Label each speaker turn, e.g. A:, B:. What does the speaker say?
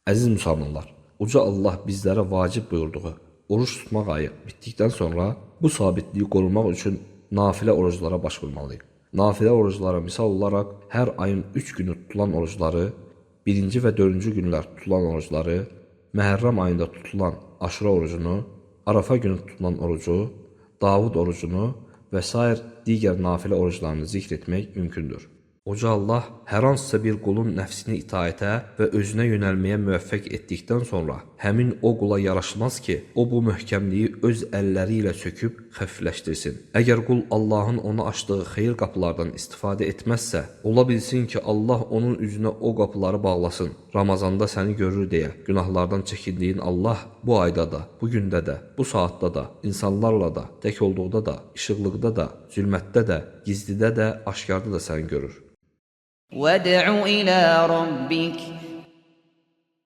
A: Əziz müsəlmanlar, Uca Allah bizlərə vacib buyurduğu oruç tutmaq ayı bitdikdən sonra bu sabitliyi qorumaq üçün nafilə oruclara baş vurmalıyıq. Nafilə oruclara misal olaraq hər ayın 3 günü tutulan orucları, 1-ci və 4-cü günlər tutulan orucları, Məhərrəm ayında tutulan Aşura orucunu, Arafa günü tutulan orucu, Davud orucunu və sair digər nafilə oruclarını zikr etmək mümkündür. Uca Allah hər hansısa bir qulun nəfsini itaətə və özünə yönəlməyə müvəffəq etdikdən sonra həmin o qula yaraşmaz ki, o bu möhkəmliyi öz əlləri ilə söküb xəfifləşdirsin. Əgər qul Allahın ona açdığı xeyir qapılardan istifadə etməzsə, ola bilsin ki, Allah onun üzünə o qapıları bağlasın. Ramazanda səni görür deyə günahlardan çəkindiyin Allah bu ayda da, bu gündə də, bu saatda da, insanlarla da, tək olduqda da, işıqlıqda da, zülmətdə də, gizlidə də, aşkarda da səni görür.
B: وَادْعُ إِلَى رَبِّكَ